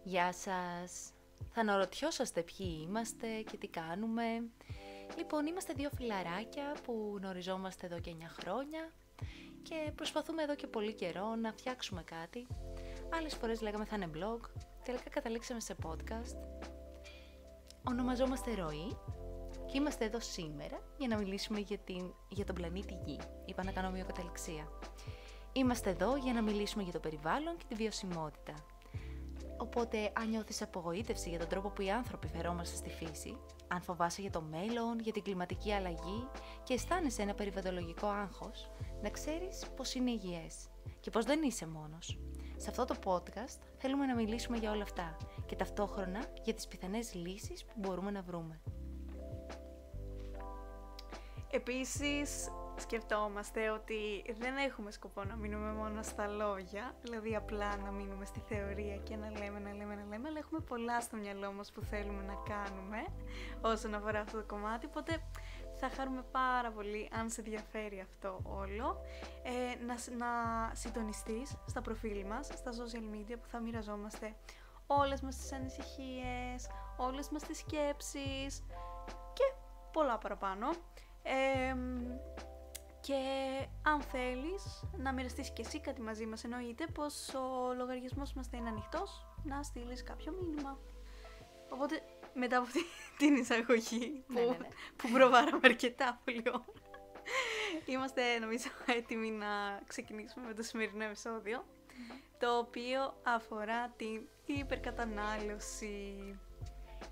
Γεια σας! Θα αναρωτιόσαστε ποιοι είμαστε και τι κάνουμε. Λοιπόν, είμαστε δύο φιλαράκια που γνωριζόμαστε εδώ και 9 χρόνια και προσπαθούμε εδώ και πολύ καιρό να φτιάξουμε κάτι. Άλλες φορές λέγαμε θα είναι blog, τελικά καταλήξαμε σε podcast. Ονομαζόμαστε Ροή και είμαστε εδώ σήμερα για να μιλήσουμε για τον πλανήτη Γη. Είπα να κάνω μια καταληξία. Είμαστε εδώ για να μιλήσουμε για το περιβάλλον και τη βιωσιμότητα. Οπότε, αν νιώθεις απογοήτευση για τον τρόπο που οι άνθρωποι φερόμαστε στη φύση, αν φοβάσαι για το μέλλον, για την κλιματική αλλαγή και αισθάνεσαι ένα περιβαλλοντολογικό άγχος, να ξέρεις πως είναι υγιές και πως δεν είσαι μόνος. Σε αυτό το podcast θέλουμε να μιλήσουμε για όλα αυτά και ταυτόχρονα για τις πιθανές λύσεις που μπορούμε να βρούμε. Επίσης, σκεφτόμαστε ότι δεν έχουμε σκοπό να μείνουμε μόνο στα λόγια, δηλαδή απλά να μείνουμε στη θεωρία και να λέμε, αλλά έχουμε πολλά στο μυαλό μας που θέλουμε να κάνουμε όσον αφορά αυτό το κομμάτι, οπότε θα χαρούμε πάρα πολύ αν σε ενδιαφέρει αυτό όλο, να συντονιστείς στα προφίλ μας, στα social media που θα μοιραζόμαστε όλες μας τις ανησυχίες, όλες μας τις σκέψεις και πολλά παραπάνω. Και αν θέλεις να μοιραστείς και εσύ κάτι μαζί μας, εννοείται πως ο λογαριασμός μας θα είναι ανοιχτός, να στείλεις κάποιο μήνυμα. Οπότε μετά από αυτή την εισαγωγή που προβάραμε αρκετά πολύ ώρα, είμαστε νομίζω έτοιμοι να ξεκινήσουμε με το σημερινό επεισόδιο, το οποίο αφορά την υπερκατανάλωση.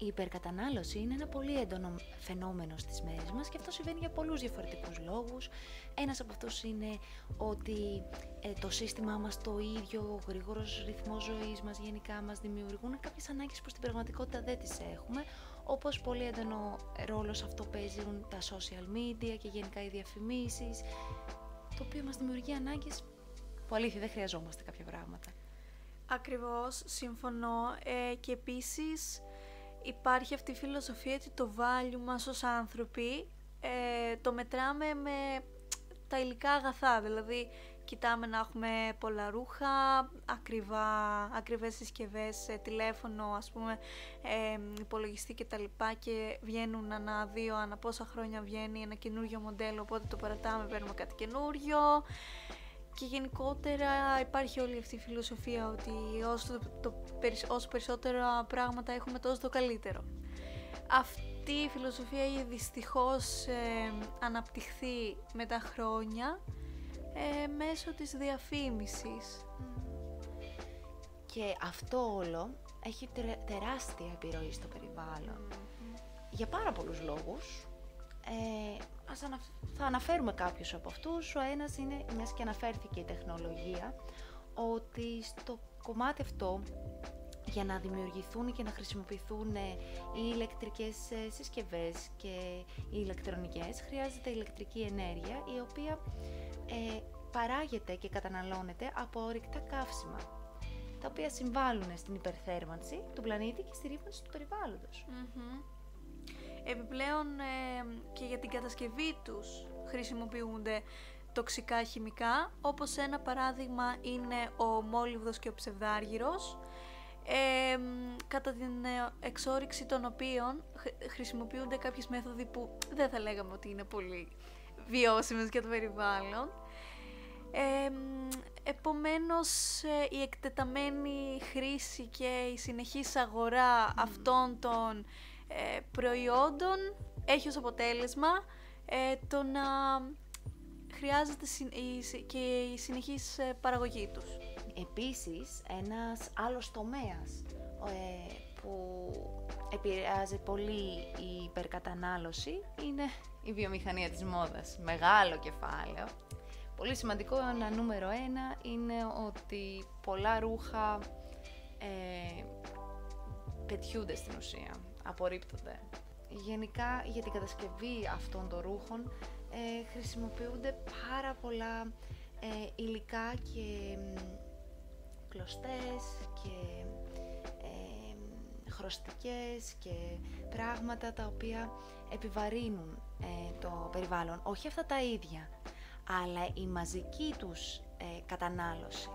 Η υπερκατανάλωση είναι ένα πολύ έντονο φαινόμενο στις μέρες μας και αυτό συμβαίνει για πολλούς διαφορετικούς λόγους. Ένας από αυτούς είναι ότι το σύστημά μας, το ίδιο, ο γρήγορος ρυθμός ζωής μας γενικά μας δημιουργούν κάποιες ανάγκες που στην πραγματικότητα δεν τις έχουμε, όπως πολύ έντονο ρόλο σε αυτό παίζουν τα social media και γενικά οι διαφημίσεις, το οποίο μας δημιουργεί ανάγκες που αλήθεια δεν χρειαζόμαστε κάποια πράγματα. Ακριβώς, συμφωνώ και επίσης υπάρχει αυτή η φιλοσοφία ότι το value μας ως άνθρωποι το μετράμε με τα υλικά αγαθά, δηλαδή κοιτάμε να έχουμε πολλά ρούχα, ακριβές συσκευές, τηλέφωνο, ας πούμε, υπολογιστή κτλ. Και βγαίνουν ανά πόσα χρόνια βγαίνει ένα καινούριο μοντέλο, οπότε το παρατάμε, παίρνουμε κάτι καινούριο. Και γενικότερα υπάρχει όλη αυτή η φιλοσοφία ότι όσο περισσότερα πράγματα έχουμε τόσο το καλύτερο. Αυτή η φιλοσοφία έχει δυστυχώς αναπτυχθεί με τα χρόνια μέσω της διαφήμισης. Και αυτό όλο έχει τεράστια επιρροή στο περιβάλλον. Για πάρα πολλούς λόγους. Θα αναφέρουμε κάποιους από αυτούς. Ο ένας είναι, μιας και αναφέρθηκε η τεχνολογία, ότι στο κομμάτι αυτό για να δημιουργηθούν και να χρησιμοποιηθούν οι ηλεκτρικές συσκευές και οι ηλεκτρονικές χρειάζεται ηλεκτρική ενέργεια, η οποία παράγεται και καταναλώνεται από ορυκτά καύσιμα, τα οποία συμβάλλουν στην υπερθέρμανση του πλανήτη και στη ρήπανση του περιβάλλοντος. Επιπλέον και για την κατασκευή τους χρησιμοποιούνται τοξικά χημικά, όπως ένα παράδειγμα είναι ο μόλιβδος και ο ψευδάργυρος, κατά την εξόρυξη των οποίων χρησιμοποιούνται κάποιες μέθοδοι που δεν θα λέγαμε ότι είναι πολύ βιώσιμες για το περιβάλλον. Επομένως η εκτεταμένη χρήση και η συνεχής αγορά αυτών των προϊόντων έχει ως αποτέλεσμα το να χρειάζεται και η συνεχής παραγωγή τους. Επίσης, ένας άλλος τομέας που επηρεάζει πολύ η υπερκατανάλωση είναι η βιομηχανία της μόδας. Μεγάλο κεφάλαιο. Πολύ σημαντικό, ένα νούμερο 1 είναι ότι πολλά ρούχα πετιούνται στην ουσία, απορρίπτονται. Γενικά για την κατασκευή αυτών των ρούχων χρησιμοποιούνται πάρα πολλά υλικά και κλωστές και χρωστικές και πράγματα τα οποία επιβαρύνουν το περιβάλλον. Όχι αυτά τα ίδια, αλλά η μαζική τους κατανάλωση.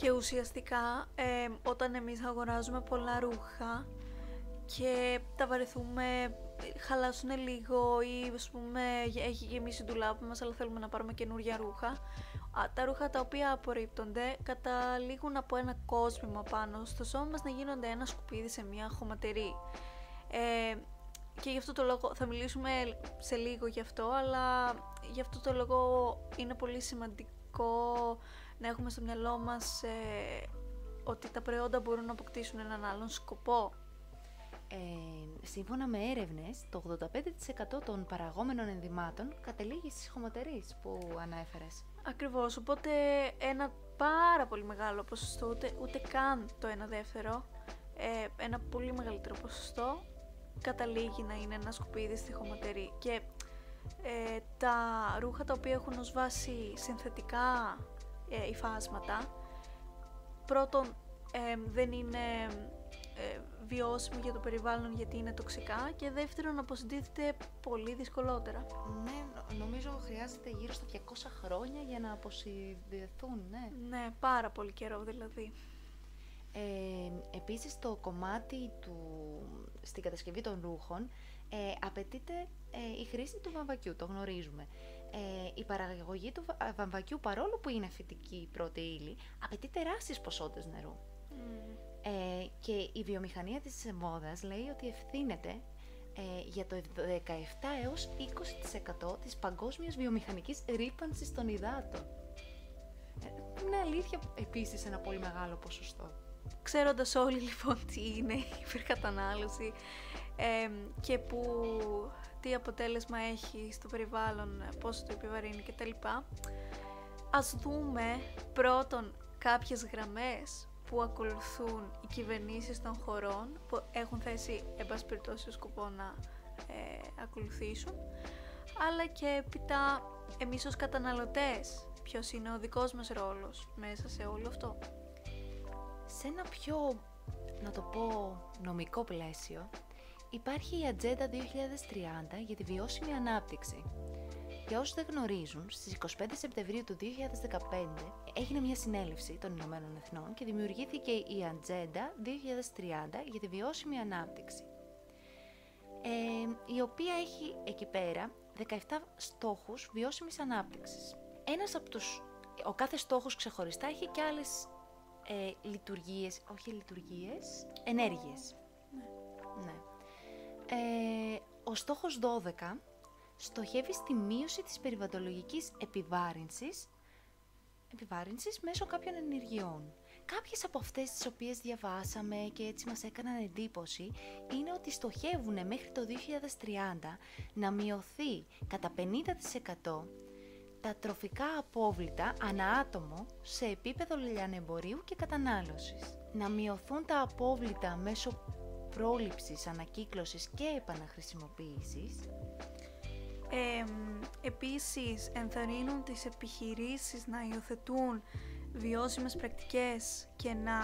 Και ουσιαστικά όταν εμείς αγοράζουμε πολλά ρούχα και τα βαρεθούμε, χαλάσουν λίγο ή ας πούμε έχει γεμίσει η ντουλάπα μας αλλά θέλουμε να πάρουμε καινούργια ρούχα, τα ρούχα τα οποία απορρίπτονται καταλήγουν από ένα κόσμημα πάνω στο σώμα μας να γίνονται ένα σκουπίδι σε μια χωματερή. Και γι' αυτό το λόγο θα μιλήσουμε σε λίγο γι' αυτό, αλλά γι' αυτό το λόγο είναι πολύ σημαντικό να έχουμε στο μυαλό μας ότι τα προϊόντα μπορούν να αποκτήσουν έναν άλλον σκοπό. Σύμφωνα με έρευνες, το 85% των παραγόμενων ενδυμάτων κατελήγει στις χωματερίες που ανέφερες. Ακριβώς, οπότε ένα πάρα πολύ μεγάλο ποσοστό, ούτε καν το 1/2, ένα πολύ μεγαλύτερο ποσοστό καταλήγει να είναι ένα σκουπίδι στη χωματερή. Και τα ρούχα τα οποία έχουν ως βάση συνθετικά υφάσματα, πρώτον δεν είναι βιώσιμο για το περιβάλλον γιατί είναι τοξικά, και δεύτερον αποσυντήθεται πολύ δυσκολότερα. Ναι, νομίζω χρειάζεται γύρω στα 200 χρόνια για να αποσυνδεθούν, ναι. Ναι, πάρα πολύ καιρό δηλαδή. Επίσης το κομμάτι στην κατασκευή των ρούχων απαιτείται η χρήση του βαμβακιού, το γνωρίζουμε. Η παραγωγή του βαμβακιού, παρόλο που είναι φυτική πρώτη ύλη, απαιτεί τεράστιες ποσότητες νερού. Και η βιομηχανία της μόδας λέει ότι ευθύνεται για το 17 έως 20% της παγκόσμιας βιομηχανικής ρύπανσης των υδάτων. Είναι αλήθεια επίσης ένα πολύ μεγάλο ποσοστό. Ξέροντας όλοι λοιπόν τι είναι η υπερκατανάλωση και τι αποτέλεσμα έχει στο περιβάλλον, πόσο το επιβαρύνει κτλ. Ας δούμε πρώτον κάποιες γραμμές που ακολουθούν οι κυβερνήσεις των χωρών που έχουν θέσει εν πάση περιπτώσει σκοπό να ακολουθήσουν, αλλά και έπειτα εμείς ως καταναλωτές, ποιος είναι ο δικός μας ρόλος μέσα σε όλο αυτό. Σε ένα πιο, να το πω, νομικό πλαίσιο, υπάρχει η Ατζέντα 2030 για τη βιώσιμη ανάπτυξη. Για όσους δεν γνωρίζουν, στις 25 Σεπτεμβρίου του 2015 έγινε μια συνέλευση των Ηνωμένων Εθνών και δημιουργήθηκε η Ατζέντα 2030 για τη βιώσιμη ανάπτυξη, η οποία έχει εκεί πέρα 17 στόχους βιώσιμης ανάπτυξης. Ο κάθε στόχος ξεχωριστά έχει και άλλες ενέργειες. Ναι. Ο στόχος 12 στοχεύει στη μείωση της περιβαλλοντολογικής επιβάρυνσης μέσω κάποιων ενεργειών. Κάποιες από αυτές τις οποίες διαβάσαμε και έτσι μας έκαναν εντύπωση είναι ότι στοχεύουν μέχρι το 2030 να μειωθεί κατά 50% τα τροφικά απόβλητα ανά άτομο σε επίπεδο λιανεμπορίου και κατανάλωσης. Να μειωθούν τα απόβλητα μέσω πρόληψης, ανακύκλωσης και επαναχρησιμοποίησης. Επίσης ενθαρρύνουν τις επιχειρήσεις να υιοθετούν βιώσιμες πρακτικές και να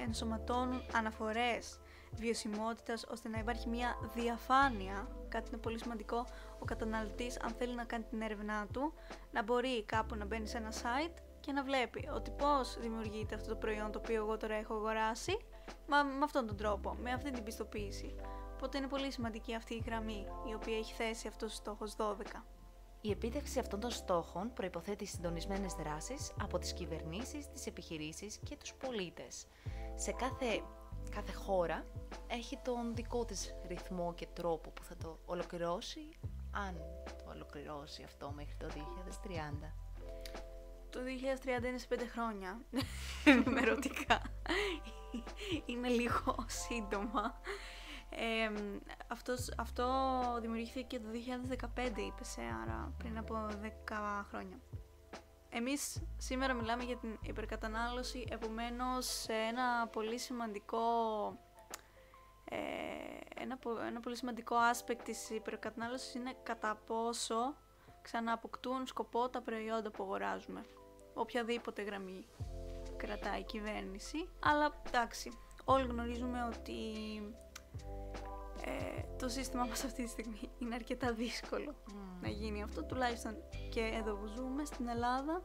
ενσωματώνουν αναφορές βιωσιμότητας, ώστε να υπάρχει μια διαφάνεια. Κάτι είναι πολύ σημαντικό, ο καταναλωτής αν θέλει να κάνει την έρευνά του να μπορεί κάπου να μπαίνει σε ένα site και να βλέπει ότι πώς δημιουργείται αυτό το προϊόν το οποίο εγώ τώρα έχω αγοράσει, με αυτόν τον τρόπο, με αυτή την πιστοποίηση. Οπότε είναι πολύ σημαντική αυτή η γραμμή η οποία έχει θέσει αυτός ο στόχος 12. Η επίτευξη αυτών των στόχων προϋποθέτει συντονισμένες δράσεις από τις κυβερνήσεις, τις επιχειρήσεις και τους πολίτες. Σε κάθε χώρα έχει τον δικό της ρυθμό και τρόπο που θα το ολοκληρώσει, αν το ολοκληρώσει αυτό μέχρι το 2030. Το 2030 είναι σε 5 χρόνια, μερωτικά. Είναι λίγο σύντομα. Αυτό δημιουργήθηκε το 2015, είπες, άρα πριν από 10 χρόνια. Εμείς σήμερα μιλάμε για την υπερκατανάλωση, επομένως ένα πολύ σημαντικό aspect της υπερκατανάλωσης είναι κατά πόσο ξανααποκτούν σκοπό τα προϊόντα που αγοράζουμε. Οποιαδήποτε γραμμή κρατάει η κυβέρνηση, αλλά εντάξει, όλοι γνωρίζουμε ότι το σύστημά μας αυτή τη στιγμή είναι αρκετά δύσκολο να γίνει αυτό, τουλάχιστον και εδώ που ζούμε στην Ελλάδα.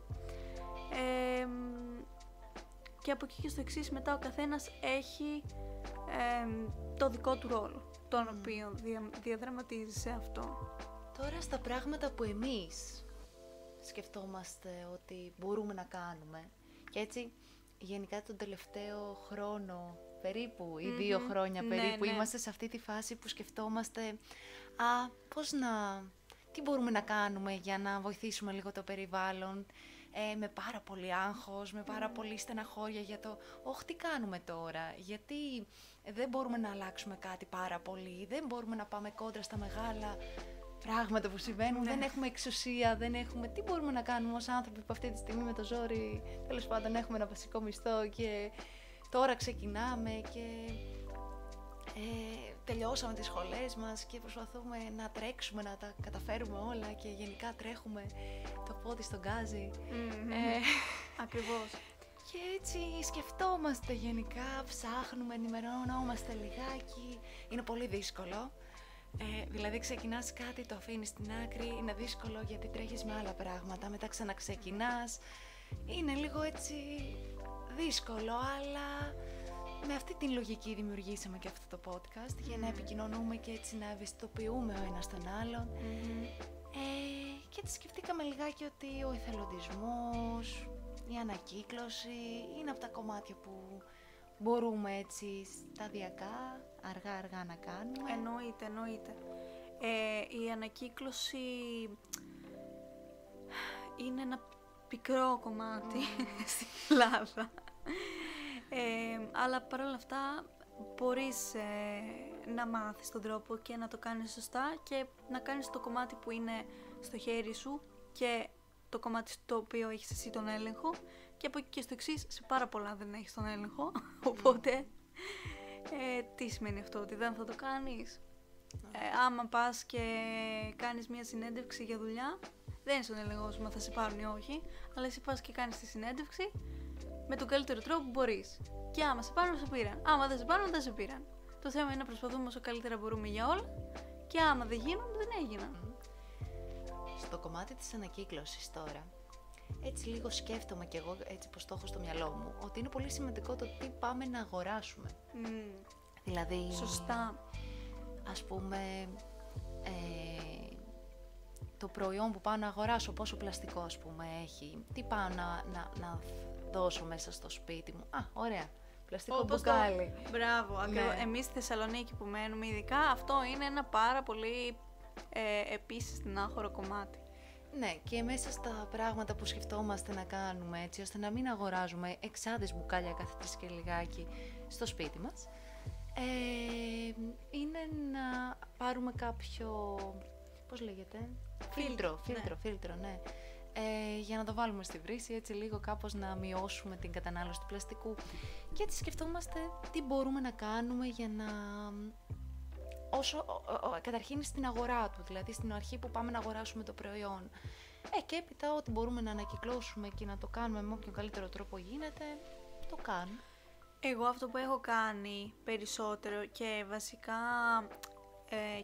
και από εκεί και στο εξής μετά ο καθένας έχει το δικό του ρόλο, τον οποίο διαδραματίζει σε αυτό. Τώρα στα πράγματα που εμείς σκεφτόμαστε ότι μπορούμε να κάνουμε, και έτσι γενικά τον τελευταίο χρόνο περίπου, ή 2 χρόνια περίπου, είμαστε σε αυτή τη φάση που σκεφτόμαστε τι μπορούμε να κάνουμε για να βοηθήσουμε λίγο το περιβάλλον, με πάρα πολύ άγχος, με πάρα πολύ στεναχώρια για το τι κάνουμε τώρα, γιατί δεν μπορούμε να αλλάξουμε κάτι πάρα πολύ, δεν μπορούμε να πάμε κόντρα στα μεγάλα πράγματα που συμβαίνουν, δεν έχουμε εξουσία, δεν έχουμε... Τι μπορούμε να κάνουμε ως άνθρωποι που αυτή τη στιγμή με το ζόρι, τέλος πάντων, έχουμε ένα βασικό μισθό και τώρα ξεκινάμε και τελειώσαμε τις σχολές μας και προσπαθούμε να τρέξουμε, να τα καταφέρουμε όλα και γενικά τρέχουμε το πόδι στον γκάζι. Ακριβώς. Και έτσι σκεφτόμαστε γενικά, ψάχνουμε, ενημερωνόμαστε λιγάκι, είναι πολύ δύσκολο. Δηλαδή ξεκινάς κάτι, το αφήνεις στην άκρη, είναι δύσκολο γιατί τρέχεις με άλλα πράγματα, μετά ξαναξεκινάς, είναι λίγο έτσι δύσκολο, αλλά με αυτή την λογική δημιουργήσαμε και αυτό το podcast για να επικοινωνούμε και έτσι να ευαισθητοποιούμε ο ένας τον άλλον. Και έτσι σκεφτήκαμε λιγάκι ότι ο εθελοντισμός, η ανακύκλωση είναι από τα κομμάτια που μπορούμε έτσι σταδιακά, αργά-αργά να κάνουμε. Εννοείται. Η ανακύκλωση είναι ένα πικρό κομμάτι στην Ελλάδα. Αλλά παρόλα αυτά μπορείς να μάθεις τον τρόπο και να το κάνεις σωστά και να κάνεις το κομμάτι που είναι στο χέρι σου και το κομμάτι στο οποίο έχεις εσύ τον έλεγχο, και από εκεί και στο εξής σε πάρα πολλά δεν έχεις τον έλεγχο, οπότε τι σημαίνει αυτό, ότι δεν θα το κάνεις? Άμα πας και κάνεις μια συνέντευξη για δουλειά, δεν είναι στον έλεγχο σου, μα θα σε πάρουν ή όχι, αλλά εσύ πας και κάνεις τη συνέντευξη με τον καλύτερο τρόπο που μπορείς. Και άμα σε πάρουν, σε πήραν. Άμα δεν σε πάρουν, δεν σε πήραν. Το θέμα είναι να προσπαθούμε όσο καλύτερα μπορούμε για όλα, και άμα δεν γίνουν, δεν έγιναν. Στο κομμάτι της ανακύκλωσης τώρα, έτσι λίγο σκέφτομαι κι εγώ, έτσι πως το έχω στο μυαλό μου, ότι είναι πολύ σημαντικό το τι πάμε να αγοράσουμε. Δηλαδή, σωστά. Ας πούμε, το προϊόν που πάω να αγοράσω, πόσο πλαστικό ας πούμε έχει, τι πάω να δώσω μέσα στο σπίτι μου. Ωραία, πλαστικό μπουκάλι. Μπράβο, εμείς στη Θεσσαλονίκη που μένουμε ειδικά, αυτό είναι ένα πάρα πολύ επίσης στενάχωρο κομμάτι. Ναι, και μέσα στα πράγματα που σκεφτόμαστε να κάνουμε, έτσι ώστε να μην αγοράζουμε εξάδες μπουκάλια κάθε τρεις και λιγάκι στο σπίτι μας, είναι να πάρουμε κάποιο, πώς λέγεται, φίλτρο, ναι. Για να το βάλουμε στη βρύση, έτσι λίγο κάπως να μειώσουμε την κατανάλωση του πλαστικού. Και έτσι σκεφτόμαστε τι μπορούμε να κάνουμε για να... καταρχήν στην αγορά του, δηλαδή στην αρχή που πάμε να αγοράσουμε το προϊόν. Και έπειτα ό,τι μπορούμε να ανακυκλώσουμε και να το κάνουμε με όποιον καλύτερο τρόπο γίνεται, το κάνουμε. Εγώ αυτό που έχω κάνει περισσότερο και βασικά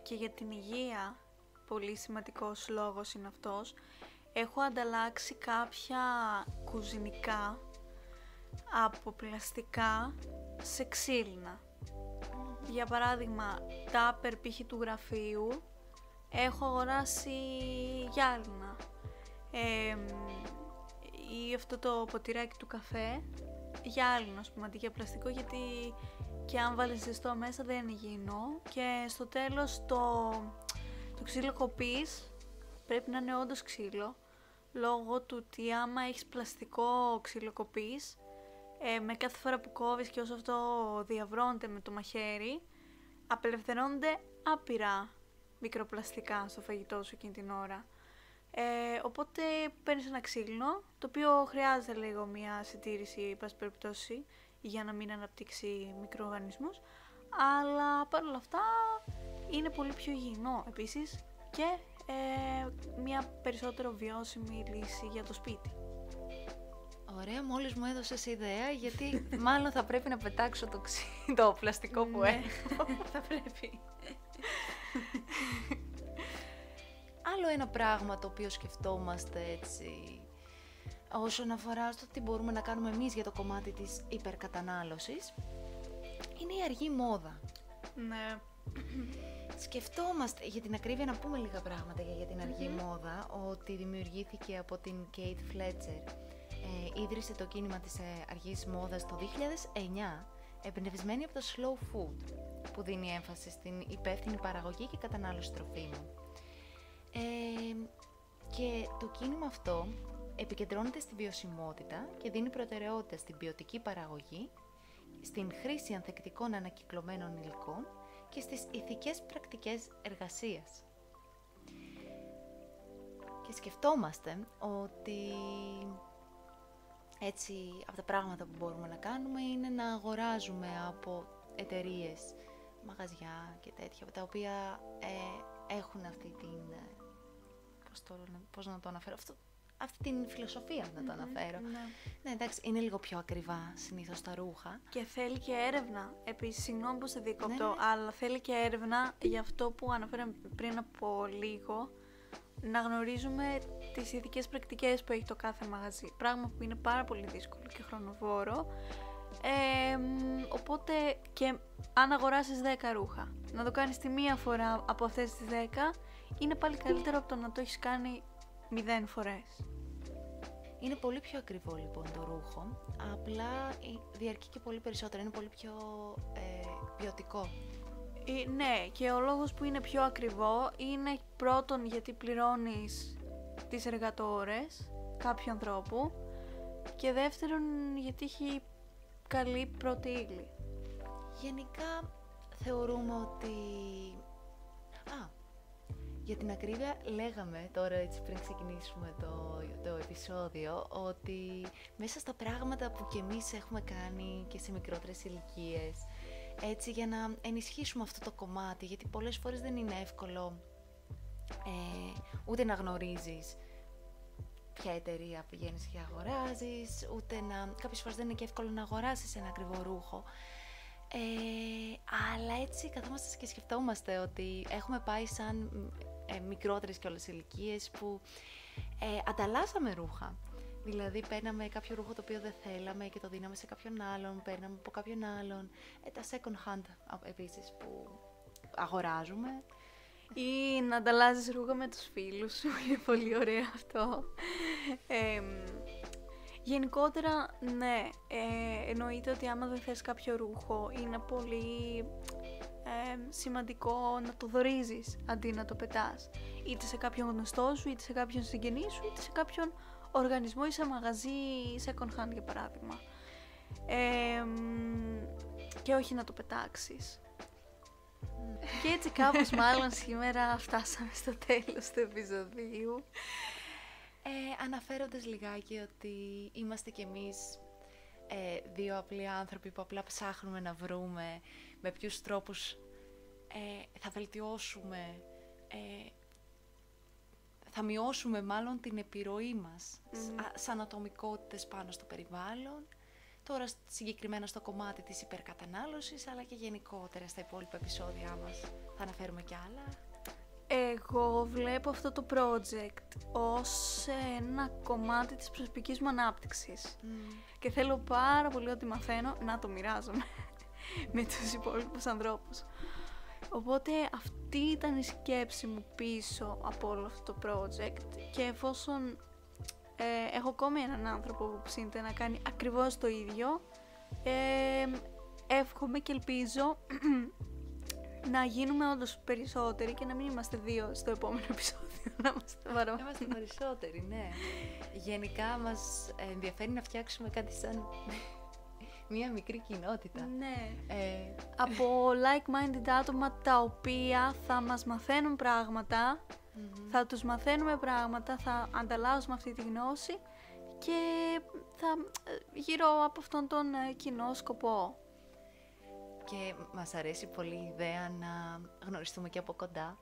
και για την υγεία, πολύ σημαντικός λόγος είναι αυτός, έχω ανταλλάξει κάποια κουζινικά από πλαστικά σε ξύλινα. Για παράδειγμα, τάπερ π.χ. του γραφείου έχω αγοράσει γυάλινα, ή αυτό το ποτηράκι του καφέ γυάλινο, ας πούμε, αντί για πλαστικό, γιατί και αν βάλεις ζεστό μέσα δεν είναι υγιεινό, και στο τέλος το ξύλο κοπής πρέπει να είναι όντως ξύλο, λόγω του ότι άμα έχεις πλαστικό ξύλο κοπής, με κάθε φορά που κόβεις και όσο αυτό διαβρώνεται με το μαχαίρι, απελευθερώνονται άπειρα μικροπλαστικά στο φαγητό σου εκείνη την ώρα. Οπότε παίρνεις ένα ξύλινο, το οποίο χρειάζεται λίγο μια συντήρηση, πάση περιπτώσει, για να μην αναπτύξει μικροοργανισμούς, αλλά παρόλα αυτά είναι πολύ πιο υγιεινό επίσης και μια περισσότερο βιώσιμη λύση για το σπίτι. Ωραία, μόλις μου έδωσες ιδέα, γιατί μάλλον θα πρέπει να πετάξω το πλαστικό που έχω. Θα πρέπει. Άλλο ένα πράγμα το οποίο σκεφτόμαστε έτσι, όσον αφορά στο τι μπορούμε να κάνουμε εμείς για το κομμάτι της υπερκατανάλωσης, είναι η αργή μόδα. Ναι. Σκεφτόμαστε, για την ακρίβεια να πούμε λίγα πράγματα για την αργή μόδα, ότι δημιουργήθηκε από την Kate Fletcher. Ίδρυσε το κίνημα της αργής μόδας το 2009, εμπνευσμένη από το slow food, που δίνει έμφαση στην υπεύθυνη παραγωγή και κατανάλωση τροφίμων. Και το κίνημα αυτό επικεντρώνεται στη βιωσιμότητα και δίνει προτεραιότητα στην ποιοτική παραγωγή, στην χρήση ανθεκτικών ανακυκλωμένων υλικών και στις ηθικές πρακτικές εργασίας. Και σκεφτόμαστε ότι έτσι από τα πράγματα που μπορούμε να κάνουμε είναι να αγοράζουμε από εταιρείες, μαγαζιά και τέτοια, τα οποία έχουν αυτή την, πώς να το αναφέρω, αυτή την φιλοσοφία να το αναφέρω. Ναι, εντάξει, είναι λίγο πιο ακριβά συνήθως τα ρούχα. Και θέλει και έρευνα. Επίσης, συγγνώμη που σε δίκοπτω, αλλά θέλει και έρευνα για αυτό που αναφέραμε πριν από λίγο, να γνωρίζουμε τις ηθικές πρακτικές που έχει το κάθε μαγαζί. Πράγμα που είναι πάρα πολύ δύσκολο και χρονοβόρο. Οπότε και αν αγοράσεις 10 ρούχα, να το κάνεις τη μία φορά από αυτές τις 10, είναι πάλι καλύτερο από το να το έχεις κάνει 0 φορές. Είναι πολύ πιο ακριβό λοιπόν το ρούχο, απλά διαρκεί και πολύ περισσότερο, είναι πολύ πιο ποιοτικό. Ναι, και ο λόγος που είναι πιο ακριβό είναι πρώτον γιατί πληρώνεις τις εργατόρες κάποιου ανθρώπου και δεύτερον γιατί έχει καλή πρώτη ύλη. Γενικά θεωρούμε ότι... Για την ακρίβεια λέγαμε τώρα έτσι πριν ξεκινήσουμε το επεισόδιο ότι μέσα στα πράγματα που κι εμείς έχουμε κάνει και σε μικρότερες ηλικίες, έτσι για να ενισχύσουμε αυτό το κομμάτι, γιατί πολλές φορές δεν είναι εύκολο ούτε να γνωρίζεις ποια εταιρεία πηγαίνεις και αγοράζεις, ούτε κάποιες φορές δεν είναι και εύκολο να αγοράσεις ένα ακριβό ρούχο. Αλλά έτσι καθόμαστε και σκεφτόμαστε ότι έχουμε πάει σαν μικρότερες κιόλας ηλικίες που ανταλλάσσαμε ρούχα. Δηλαδή παίρναμε κάποιο ρούχο το οποίο δεν θέλαμε και το δίναμε σε κάποιον άλλον, παίρναμε από κάποιον άλλον. Τα second hand επίσης που αγοράζουμε. Ή να ανταλλάζεις ρούχα με τους φίλους σου, είναι πολύ ωραίο αυτό. Γενικότερα, ναι, εννοείται ότι άμα δεν θες κάποιο ρούχο είναι πολύ σημαντικό να το δωρίζεις αντί να το πετάς. Είτε σε κάποιον γνωστό σου, είτε σε κάποιον συγγενή σου, είτε σε κάποιον οργανισμό ή σε μαγαζί second hand για παράδειγμα. Και όχι να το πετάξεις. Και έτσι κάπως μάλλον σήμερα φτάσαμε στο τέλος του επεισοδίου. Αναφέροντας λιγάκι ότι είμαστε κι εμείς δύο απλοί άνθρωποι που απλά ψάχνουμε να βρούμε με ποιους τρόπους θα βελτιώσουμε, θα μειώσουμε μάλλον την επιρροή μας σαν ατομικότητες πάνω στο περιβάλλον, τώρα συγκεκριμένα στο κομμάτι της υπερκατανάλωσης, αλλά και γενικότερα στα υπόλοιπα επεισόδια μας. Θα αναφέρουμε κι άλλα. Εγώ βλέπω αυτό το project ως ένα κομμάτι της προσωπικής μου ανάπτυξης και θέλω πάρα πολύ ό,τι μαθαίνω να το μοιράζομαι με τους υπόλοιπους ανθρώπους. Οπότε αυτή ήταν η σκέψη μου πίσω από όλο αυτό το project και εφόσον έχω ακόμη έναν άνθρωπο που ψήνεται να κάνει ακριβώς το ίδιο, εύχομαι και ελπίζω να γίνουμε όντως περισσότεροι και να μην είμαστε δύο στο επόμενο επεισόδιο, να είμαστε παρόμοιοι. Είμαστε περισσότεροι, ναι. Γενικά μας ενδιαφέρει να φτιάξουμε κάτι σαν μία μικρή κοινότητα. Ναι. Από like-minded άτομα τα οποία θα μας μαθαίνουν πράγματα, θα τους μαθαίνουμε πράγματα, θα ανταλλάσσουμε αυτή τη γνώση και θα γύρω από αυτόν τον κοινό σκοπό. Και μας αρέσει πολύ η ιδέα να γνωριστούμε και από κοντά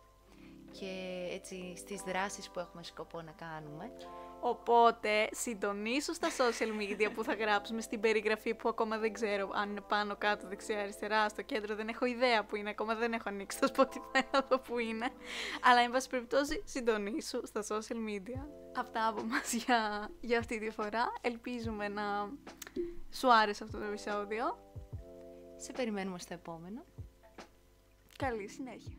και έτσι στις δράσεις που έχουμε σκοπό να κάνουμε Οπότε συντονίσου στα social media που θα γράψουμε στην περιγραφή, που ακόμα δεν ξέρω αν είναι πάνω, κάτω, δεξιά, αριστερά, στο κέντρο, δεν έχω ιδέα που είναι, ακόμα δεν έχω ανοίξει το Spotify να δω που είναι. Αλλά εν πάση περιπτώσει συντονίσου στα social media. Αυτά από μας για αυτή τη φορά. Ελπίζουμε να σου άρεσε αυτό το επεισόδιο. Σε περιμένουμε στο επόμενο. Καλή συνέχεια.